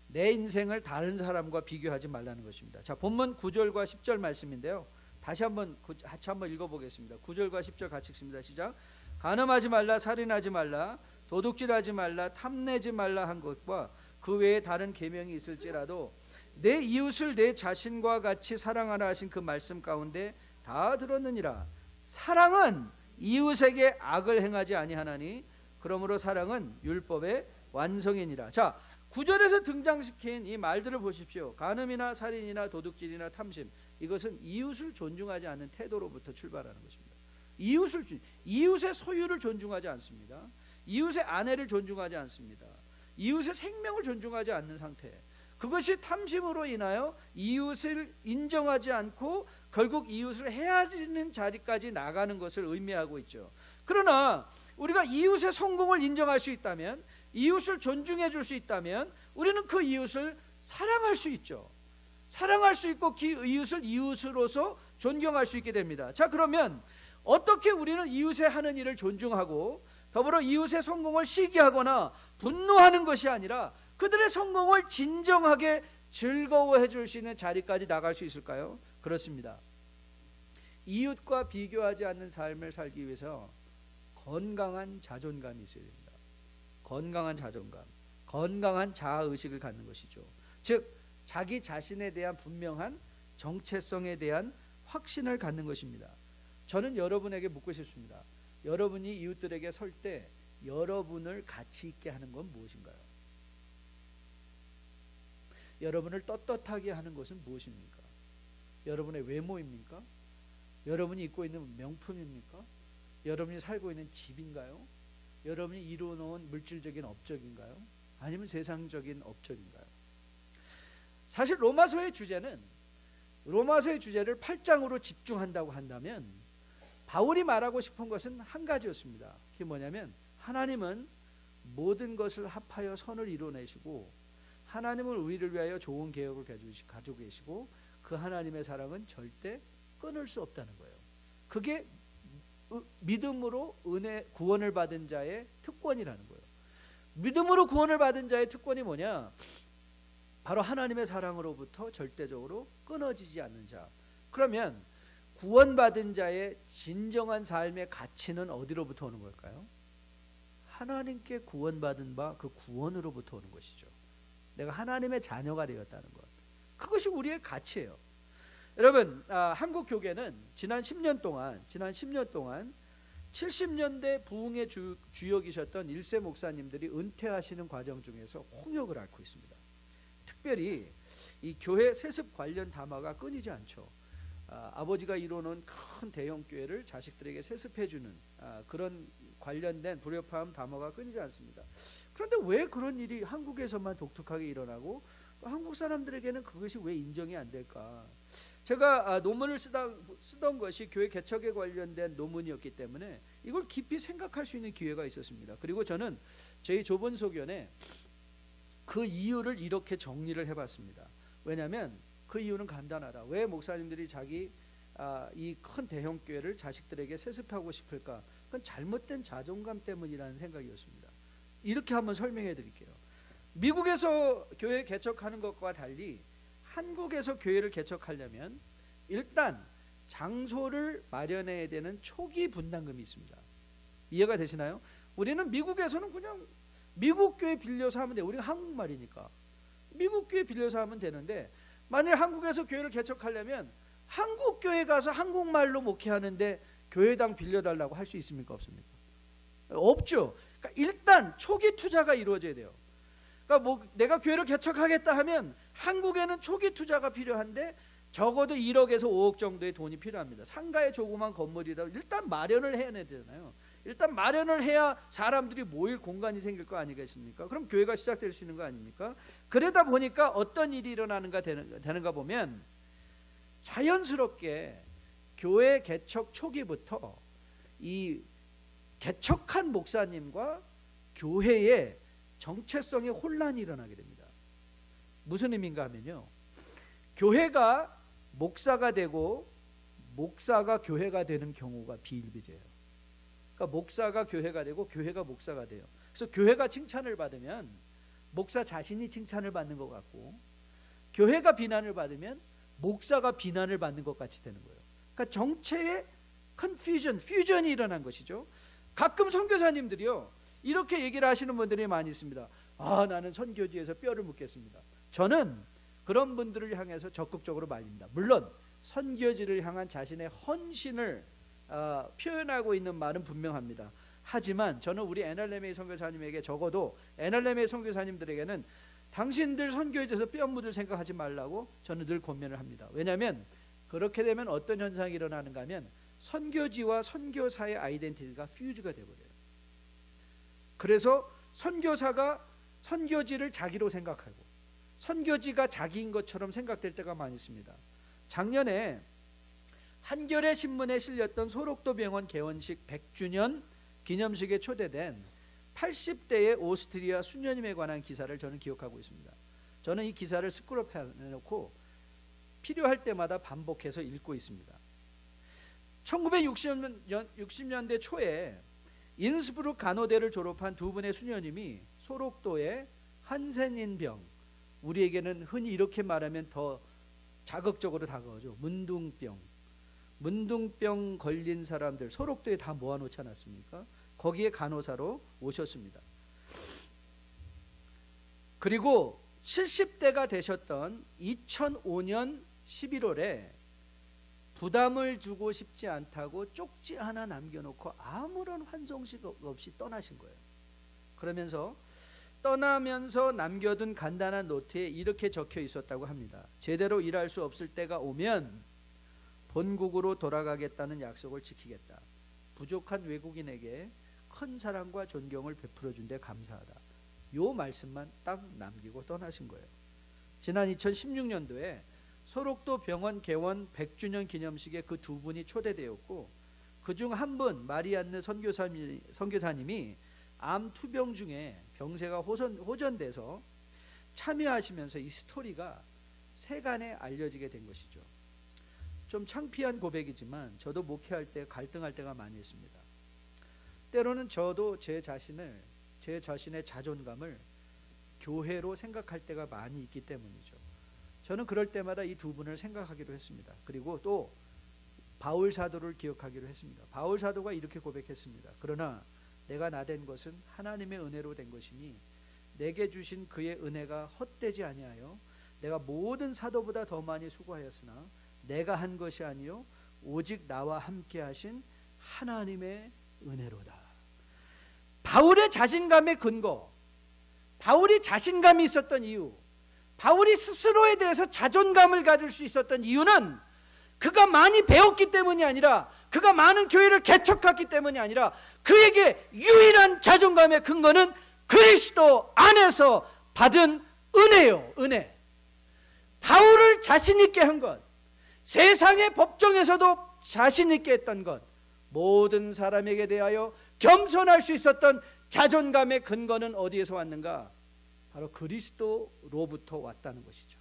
A: 내 인생을 다른 사람과 비교하지 말라는 것입니다. 자, 본문 9절과 10절 말씀인데요, 같이 한번 읽어보겠습니다. 9절과 10절 같이 읽습니다. 시작. 간음하지 말라, 살인하지 말라, 도둑질하지 말라, 탐내지 말라 한 것과 그 외에 다른 계명이 있을지라도 내 이웃을 내 자신과 같이 사랑하라 하신 그 말씀 가운데 다 들었느니라. 사랑은 이웃에게 악을 행하지 아니하나니 그러므로 사랑은 율법의 완성이니라. 자, 9절에서 등장시킨 이 말들을 보십시오. 간음이나 살인이나 도둑질이나 탐심, 이것은 이웃을 존중하지 않는 태도로부터 출발하는 것입니다. 이웃의 소유를 존중하지 않습니다. 이웃의 아내를 존중하지 않습니다. 이웃의 생명을 존중하지 않는 상태, 그것이 탐심으로 인하여 이웃을 인정하지 않고 결국 이웃을 해하는 자리까지 나가는 것을 의미하고 있죠. 그러나 우리가 이웃의 성공을 인정할 수 있다면, 이웃을 존중해 줄 수 있다면 우리는 그 이웃을 사랑할 수 있죠. 사랑할 수 있고 그 이웃을 이웃으로서 존경할 수 있게 됩니다. 자, 그러면 어떻게 우리는 이웃의 하는 일을 존중하고 더불어 이웃의 성공을 시기하거나 분노하는 것이 아니라 그들의 성공을 진정하게 즐거워해 줄 수 있는 자리까지 나갈 수 있을까요? 그렇습니다. 이웃과 비교하지 않는 삶을 살기 위해서 건강한 자존감이 있어야 됩니다. 건강한 자존감, 건강한 자아의식을 갖는 것이죠. 즉 자기 자신에 대한 분명한 정체성에 대한 확신을 갖는 것입니다. 저는 여러분에게 묻고 싶습니다. 여러분이 이웃들에게 설 때 여러분을 가치 있게 하는 건 무엇인가요? 여러분을 떳떳하게 하는 것은 무엇입니까? 여러분의 외모입니까? 여러분이 입고 있는 명품입니까? 여러분이 살고 있는 집인가요? 여러분이 이루어놓은 물질적인 업적인가요? 아니면 세상적인 업적인가요? 사실 로마서의 주제를 8장으로 집중한다고 한다면 바울이 말하고 싶은 것은 한 가지였습니다. 그게 뭐냐면 하나님은 모든 것을 합하여 선을 이루어내시고 하나님은 우리를 위하여 좋은 계획을 가지고 계시고 그 하나님의 사랑은 절대 끊을 수 없다는 거예요. 그게 믿음으로 구원을 받은 자의 특권이라는 거예요. 믿음으로 구원을 받은 자의 특권이 뭐냐? 바로 하나님의 사랑으로부터 절대적으로 끊어지지 않는 자. 그러면 구원받은 자의 진정한 삶의 가치는 어디로부터 오는 걸까요? 하나님께 구원받은 바 그 구원으로부터 오는 것이죠. 내가 하나님의 자녀가 되었다는 것, 그것이 우리의 가치예요. 여러분, 한국 교계는 지난 10년 동안 70년대 부흥의 주역이셨던 1세 목사님들이 은퇴하시는 과정 중에서 홍역을 앓고 있습니다. 특별히 이 교회 세습 관련 담화가 끊이지 않죠. 아버지가 이루어놓은 큰 대형 교회를 자식들에게 세습해주는 그런 관련된 불협화음 담화가 끊이지 않습니다. 그런데 왜 그런 일이 한국에서만 독특하게 일어나고 또 한국 사람들에게는 그것이 왜 인정이 안 될까? 제가 논문을 쓰던 것이 교회 개척에 관련된 논문이었기 때문에 이걸 깊이 생각할 수 있는 기회가 있었습니다. 그리고 저는 저희 좁은 소견에 그 이유를 이렇게 정리를 해봤습니다. 왜냐하면 그 이유는 간단하다. 왜 목사님들이 자기 이 큰 대형 교회를 자식들에게 세습하고 싶을까? 그건 잘못된 자존감 때문이라는 생각이었습니다. 이렇게 한번 설명해 드릴게요. 미국에서 교회 개척하는 것과 달리 한국에서 교회를 개척하려면 일단 장소를 마련해야 되는 초기 분담금이 있습니다. 이해가 되시나요? 우리는 미국에서는 그냥 미국 교회 빌려서 하면 돼요. 우리가 한국말이니까 미국 교회 빌려서 하면 되는데, 만일 한국에서 교회를 개척하려면 한국 교회 가서 한국말로 목회하는데 교회당 빌려달라고 할 수 있습니까? 없습니까? 없죠. 그러니까 일단 초기 투자가 이루어져야 돼요. 그러니까 내가 교회를 개척하겠다 하면 한국에는 초기 투자가 필요한데 적어도 1억에서 5억 정도의 돈이 필요합니다. 상가의 조그만 건물이라도 일단 마련을 해야 되잖아요. 일단 마련을 해야 사람들이 모일 공간이 생길 거 아니겠습니까? 그럼 교회가 시작될 수 있는 거 아닙니까? 그러다 보니까 어떤 일이 일어나는가 되는가 보면 자연스럽게 교회 개척 초기부터 이 개척한 목사님과 교회의 정체성의 혼란이 일어나게 됩니다. 무슨 의미인가 하면요, 교회가 목사가 되고 목사가 교회가 되는 경우가 비일비재해요. 그러니까 목사가 교회가 되고 교회가 목사가 돼요. 그래서 교회가 칭찬을 받으면 목사 자신이 칭찬을 받는 것 같고, 교회가 비난을 받으면 목사가 비난을 받는 것 같이 되는 거예요. 그러니까 정체의 퓨전이 일어난 것이죠. 가끔 선교사님들이요 이렇게 얘기를 하시는 분들이 많이 있습니다. 나는 선교지에서 뼈를 묻겠습니다. 저는 그런 분들을 향해서 적극적으로 말립니다. 물론 선교지를 향한 자신의 헌신을 표현하고 있는 말은 분명합니다. 하지만 저는 우리 NRMA 선교사님에게, 적어도 NRMA 선교사님들에게는 당신들 선교지에서 뼈 묻을 생각하지 말라고 저는 늘 권면을 합니다. 왜냐하면 그렇게 되면 어떤 현상이 일어나는가 하면 선교지와 선교사의 아이덴티티가 퓨즈가 되어버려요. 그래서 선교사가 선교지를 자기로 생각하고 선교지가 자기인 것처럼 생각될 때가 많이 있습니다. 작년에 한겨레 신문에 실렸던 소록도 병원 개원식 100주년 기념식에 초대된 80대의 오스트리아 수녀님에 관한 기사를 저는 기억하고 있습니다. 저는 이 기사를 스크롤해놓고 필요할 때마다 반복해서 읽고 있습니다. 1960년대 초에 인스브룩 간호대를 졸업한 두 분의 수녀님이 소록도의 한센인병, 우리에게는 흔히 이렇게 말하면 더 자극적으로 다가오죠. 문둥병 걸린 사람들 소록도에 다 모아놓지 않았습니까? 거기에 간호사로 오셨습니다. 그리고 70대가 되셨던 2005년 11월에 부담을 주고 싶지 않다고 쪽지 하나 남겨놓고 아무런 환송식 없이 떠나신 거예요. 떠나면서 남겨둔 간단한 노트에 이렇게 적혀 있었다고 합니다. 제대로 일할 수 없을 때가 오면 본국으로 돌아가겠다는 약속을 지키겠다. 부족한 외국인에게 큰 사랑과 존경을 베풀어 준 데 감사하다. 요 말씀만 딱 남기고 떠나신 거예요. 지난 2016년도에 소록도 병원 개원 100주년 기념식에 그 두 분이 초대되었고, 그중 한 분 마리안느 선교사님이 암 투병 중에 병세가 호전돼서 참여하시면서 이 스토리가 세간에 알려지게 된 것이죠. 좀 창피한 고백이지만 저도 목회할 때 갈등할 때가 많이 있습니다. 때로는 저도 제 자신의 자존감을 교회로 생각할 때가 많이 있기 때문이죠. 저는 그럴 때마다 이 두 분을 생각하기로 했습니다. 그리고 또 바울 사도를 기억하기로 했습니다. 바울 사도가 이렇게 고백했습니다. 그러나 내가 나된 것은 하나님의 은혜로 된 것이니 내게 주신 그의 은혜가 헛되지 아니하여 내가 모든 사도보다 더 많이 수고하였으나 내가 한 것이 아니요 오직 나와 함께 하신 하나님의 은혜로다. 바울의 자신감의 근거, 바울이 자신감이 있었던 이유, 바울이 스스로에 대해서 자존감을 가질 수 있었던 이유는 그가 많이 배웠기 때문이 아니라, 그가 많은 교회를 개척했기 때문이 아니라, 그에게 유일한 자존감의 근거는 그리스도 안에서 받은 은혜요. 은혜. 바울을 자신 있게 한 것, 세상의 법정에서도 자신 있게 했던 것, 모든 사람에게 대하여 겸손할 수 있었던 자존감의 근거는 어디에서 왔는가? 바로 그리스도로부터 왔다는 것이죠.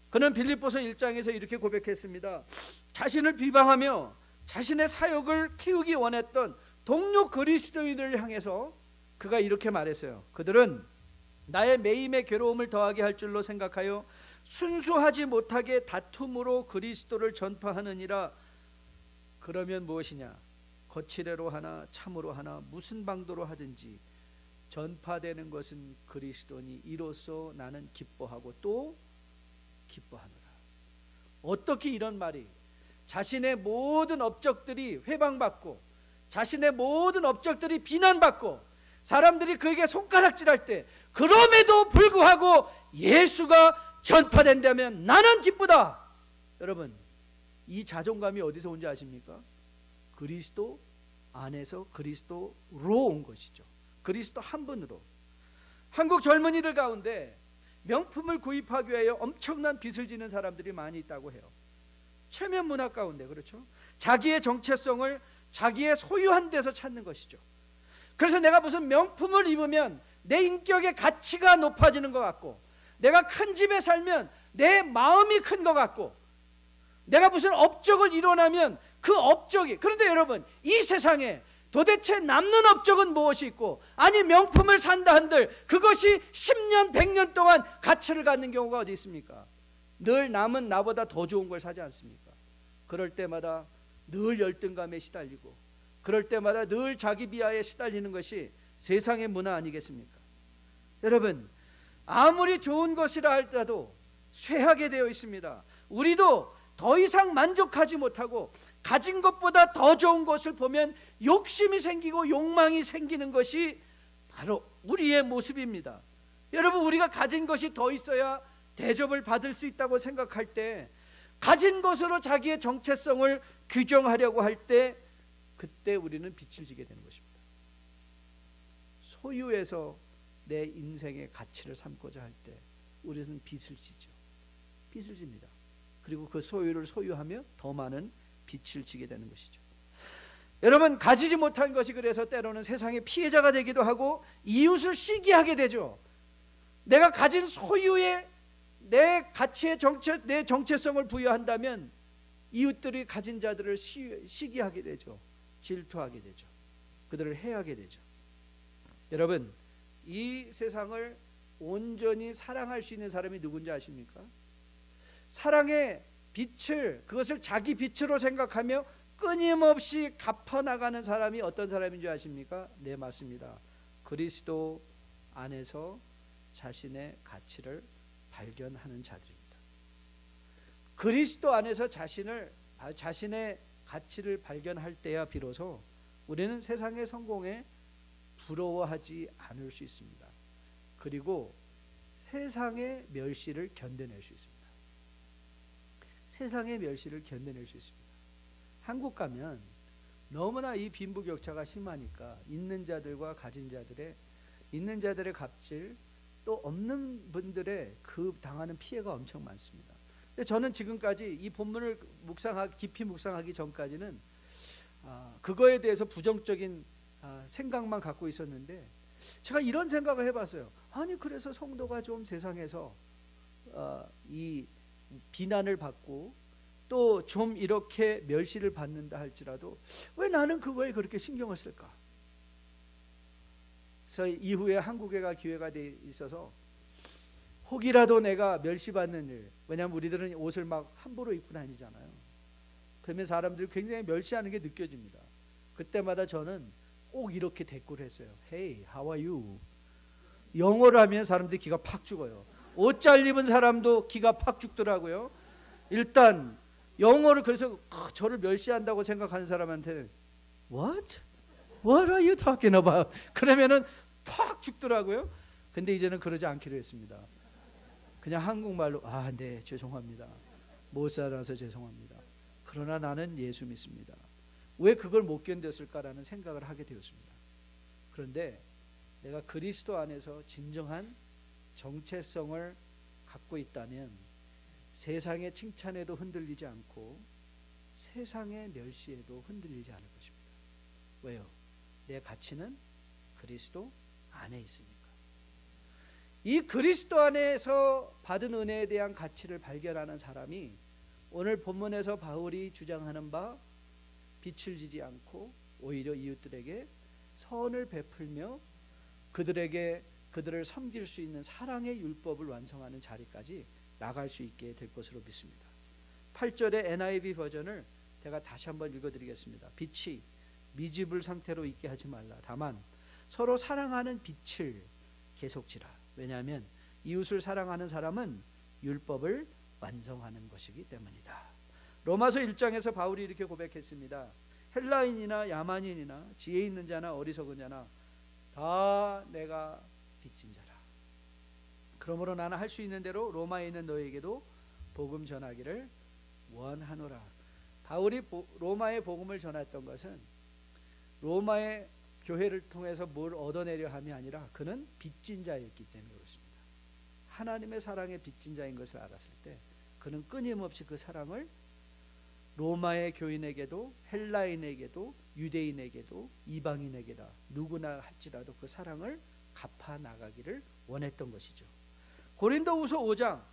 A: 그는 빌립보서 1장에서 이렇게 고백했습니다. 자신을 비방하며 자신의 사역을 키우기 원했던 동료 그리스도인들을 향해서 그가 이렇게 말했어요. 그들은 나의 매임의 괴로움을 더하게 할 줄로 생각하여 순수하지 못하게 다툼으로 그리스도를 전파하느니라. 그러면 무엇이냐? 거칠애로 하나 참으로 하나 무슨 방도로 하든지 전파되는 것은 그리스도니 이로써 나는 기뻐하고 또 기뻐하노라. 어떻게 이런 말이, 자신의 모든 업적들이 회방받고 자신의 모든 업적들이 비난받고 사람들이 그에게 손가락질할 때 그럼에도 불구하고 예수가 전파된다면 나는 기쁘다. 여러분, 이 자존감이 어디서 온지 아십니까? 그리스도 안에서 그리스도로 온 것이죠. 그리스도 한 분으로. 한국 젊은이들 가운데 명품을 구입하기 위하여 엄청난 빚을 지는 사람들이 많이 있다고 해요. 체면 문화 가운데, 그렇죠? 자기의 정체성을 자기의 소유한 데서 찾는 것이죠. 그래서 내가 무슨 명품을 입으면 내 인격의 가치가 높아지는 것 같고, 내가 큰 집에 살면 내 마음이 큰 것 같고, 내가 무슨 업적을 이뤄나면 그 업적이, 그런데 여러분, 이 세상에 도대체 남는 업적은 무엇이 있고, 아니 명품을 산다 한들 그것이 10년 100년 동안 가치를 갖는 경우가 어디 있습니까? 늘 남은 나보다 더 좋은 걸 사지 않습니까? 그럴 때마다 늘 열등감에 시달리고, 그럴 때마다 늘 자기 비하에 시달리는 것이 세상의 문화 아니겠습니까? 여러분, 아무리 좋은 것이라 할지라도 쇠하게 되어 있습니다. 우리도 더 이상 만족하지 못하고 가진 것보다 더 좋은 것을 보면 욕심이 생기고 욕망이 생기는 것이 바로 우리의 모습입니다. 여러분, 우리가 가진 것이 더 있어야 대접을 받을 수 있다고 생각할 때, 가진 것으로 자기의 정체성을 규정하려고 할 때, 그때 우리는 빛을 지게 되는 것입니다. 소유에서 내 인생의 가치를 삼고자 할 때 우리는 빛을 지죠. 빛을 집니다. 그리고 그 소유를 소유하며 더 많은 빛을 지게 되는 것이죠. 여러분, 가지지 못한 것이 그래서 때로는 세상의 피해자가 되기도 하고 이웃을 시기하게 되죠. 내가 가진 소유에 내 가치의 내 정체성을 부여한다면 이웃들이 가진 자들을 시기하게 되죠. 질투하게 되죠. 그들을 해하게 되죠. 여러분, 이 세상을 온전히 사랑할 수 있는 사람이 누군지 아십니까? 사랑의 빛을, 그것을 자기 빛으로 생각하며 끊임없이 갚아나가는 사람이 어떤 사람인 줄 아십니까? 네, 맞습니다. 그리스도 안에서 자신의 가치를 발견하는 자들입니다. 그리스도 안에서 자신의 가치를 발견할 때야 비로소 우리는 세상의 성공에 부러워하지 않을 수 있습니다. 그리고 세상의 멸시를 견뎌낼 수 있습니다. 세상의 멸시를 견뎌낼 수 있습니다. 한국 가면 너무나 이 빈부격차가 심하니까 있는 자들과 가진 자들의, 있는 자들의 갑질, 또 없는 분들의 그 당하는 피해가 엄청 많습니다. 근데 저는 지금까지 이 본문을 깊이 묵상하기 전까지는 그거에 대해서 부정적인 생각만 갖고 있었는데, 제가 이런 생각을 해봤어요. 아니, 그래서 성도가 좀 세상에서 이 비난을 받고 또 좀 이렇게 멸시를 받는다 할지라도 왜 나는 그거에 그렇게 신경을 쓸까? 그래서 이후에 한국에 갈 기회가 돼 있어서 혹이라도 내가 멸시받는 일, 왜냐하면 우리들은 옷을 막 함부로 입고 다니잖아요. 그러면 사람들이 굉장히 멸시하는 게 느껴집니다. 그때마다 저는 꼭 이렇게 대꾸를 했어요. Hey, how are you? 영어를 하면 사람들이 기가 팍 죽어요. 옷 잘 입은 사람도 기가 팍 죽더라고요. 일단 영어를 그래서 저를 멸시한다고 생각하는 사람한테 What? What are you talking about? 그러면은 팍 죽더라고요. 근데 이제는 그러지 않기로 했습니다. 그냥 한국말로 네, 죄송합니다. 못 살아서 죄송합니다. 그러나 나는 예수 믿습니다. 왜 그걸 못 견뎠을까라는 생각을 하게 되었습니다. 그런데 내가 그리스도 안에서 진정한 정체성을 갖고 있다면 세상의 칭찬에도 흔들리지 않고 세상의 멸시에도 흔들리지 않을 것입니다. 왜요? 내 가치는 그리스도 안에 있으니까. 이 그리스도 안에서 받은 은혜에 대한 가치를 발견하는 사람이 오늘 본문에서 바울이 주장하는 바 빛을 지지 않고 오히려 이웃들에게 선을 베풀며 그들을 섬길 수 있는 사랑의 율법을 완성하는 자리까지 나갈 수 있게 될 것으로 믿습니다. 8절의 NIV 버전을 제가 다시 한번 읽어드리겠습니다. 빛이 미지불 상태로 있게 하지 말라. 다만 서로 사랑하는 빛을 계속 지라. 왜냐하면 이웃을 사랑하는 사람은 율법을 완성하는 것이기 때문이다. 로마서 1장에서 바울이 이렇게 고백했습니다. 헬라인이나 야만인이나 지혜 있는 자나 어리석은 자나 다 내가 빚진 자라. 그러므로 나는 할 수 있는 대로 로마에 있는 너에게도 복음 전하기를 원하노라. 바울이 로마의 복음을 전했던 것은 로마의 교회를 통해서 뭘 얻어내려 함이 아니라 그는 빚진 자였기 때문에 그렇습니다. 하나님의 사랑의 빚진 자인 것을 알았을 때 그는 끊임없이 그 사랑을 로마의 교인에게도 헬라인에게도 유대인에게도 이방인에게다 누구나 할지라도 그 사랑을 갚아 나가기를 원했던 것이죠. 고린도후서 5장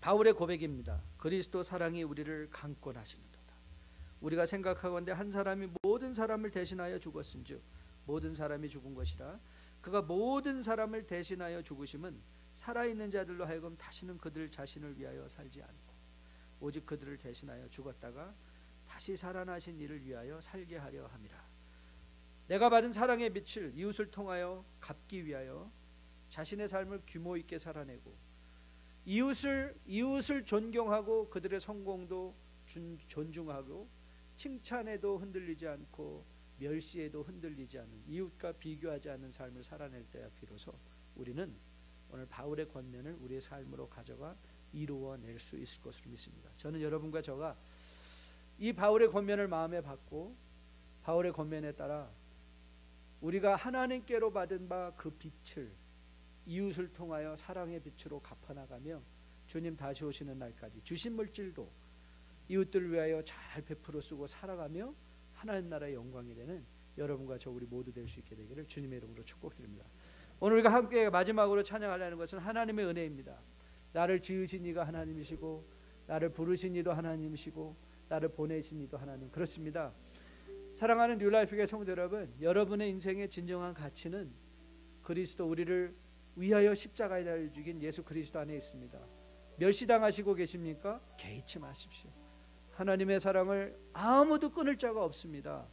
A: 바울의 고백입니다. 그리스도 사랑이 우리를 강권하시는도다. 우리가 생각하건대 한 사람이 모든 사람을 대신하여 죽었은즉 모든 사람이 죽은 것이라. 그가 모든 사람을 대신하여 죽으심은 살아있는 자들로 하여금 다시는 그들 자신을 위하여 살지 않고 오직 그들을 대신하여 죽었다가 다시 살아나신 이를 위하여 살게 하려 함이라. 내가 받은 사랑의 빛을 이웃을 통하여 갚기 위하여 자신의 삶을 규모 있게 살아내고 이웃을 존경하고 그들의 성공도 존중하고 칭찬에도 흔들리지 않고 멸시에도 흔들리지 않은 이웃과 비교하지 않는 삶을 살아낼 때야 비로소 우리는 오늘 바울의 권면을 우리의 삶으로 가져가 이루어낼 수 있을 것으로 믿습니다. 저는 여러분과 저가 이 바울의 권면을 마음에 받고 바울의 권면에 따라 우리가 하나님께로 받은 바 그 빛을 이웃을 통하여 사랑의 빛으로 갚아나가며 주님 다시 오시는 날까지 주신 물질도 이웃들을 위하여 잘 베풀어 쓰고 살아가며 하나님 나라의 영광이 되는 여러분과 저 우리 모두 될 수 있게 되기를 주님의 이름으로 축복드립니다. 오늘 우리가 함께 마지막으로 찬양하려는 것은 하나님의 은혜입니다. 나를 지으신 이가 하나님이시고 나를 부르신 이도 하나님이시고 나를 보내신 이도 하나님. 그렇습니다. 사랑하는 뉴라이프교회 성도 여러분, 여러분의 인생의 진정한 가치는 그리스도 우리를 위하여 십자가에 달려 죽인 예수 그리스도 안에 있습니다. 멸시당하시고 계십니까? 개의치 마십시오. 하나님의 사랑을 아무도 끊을 자가 없습니다.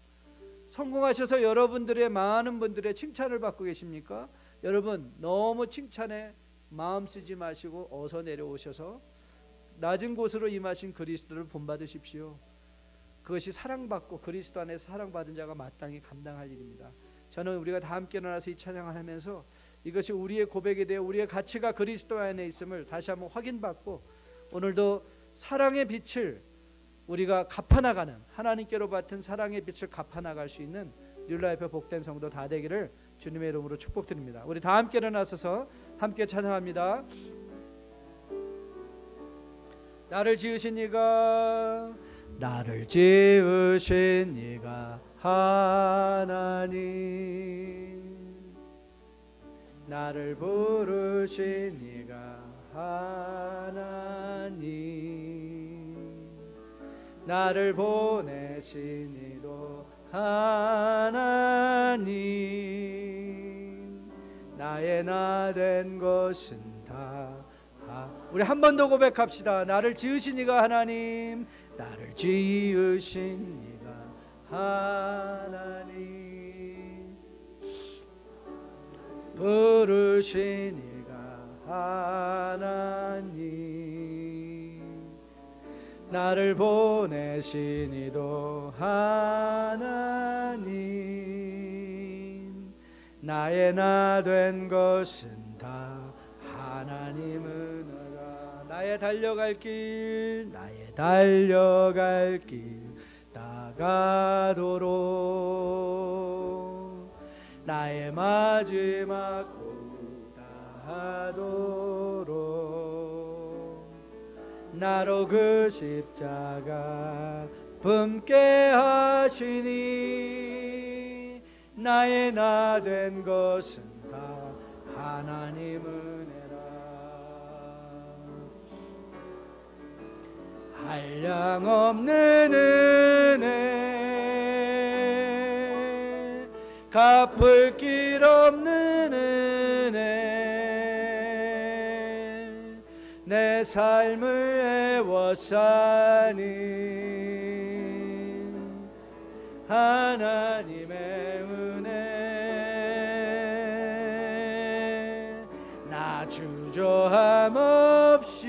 A: 성공하셔서 여러분들의 많은 분들의 칭찬을 받고 계십니까? 여러분 너무 칭찬에 마음 쓰지 마시고 어서 내려오셔서 낮은 곳으로 임하신 그리스도를 본받으십시오. 그것이 사랑받고 그리스도 안에서 사랑받은 자가 마땅히 감당할 일입니다. 저는 우리가 다 함께 일어나서 이 찬양을 하면서 이것이 우리의 고백에 대해 우리의 가치가 그리스도 안에 있음을 다시 한번 확인받고 오늘도 사랑의 빛을 우리가 갚아나가는 하나님께로 받은 사랑의 빛을 갚아나갈 수 있는 뉴라이프 복된 성도 다 되기를 주님의 이름으로 축복드립니다. 우리 다 함께 일어나셔서 함께 찬양합니다. 나를 지으신 이가 하나님 나를 부르신 이가 하나님 나를 보내신 이도 하나님 나의 나 된 것은 다 우리 한 번 더 고백합시다. 나를 지으신 이가 하나님 나를 지으신 이가 하나님, 부르신 이가 하나님, 나를 보내신 이도 하나님, 나의 나 된 것은 다 하나님 은혜라. 나의 달려갈 길 나가도록, 나의 마지막 고 다하도록, 나로 그 십자가 품게 하시니, 나의 나 된 것은 다 하나님 은혜라. 한량없는 은혜, 갚을 길 없는 은혜, 내 삶을 애워싸니 하나님의 은혜, 나 주저함 없이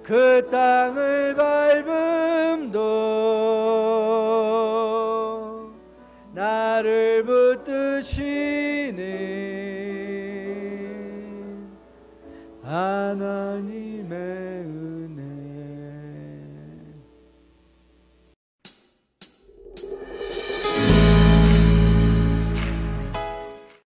A: 그 땅을 밟음도 나를 붙드시는 하나님의 은혜.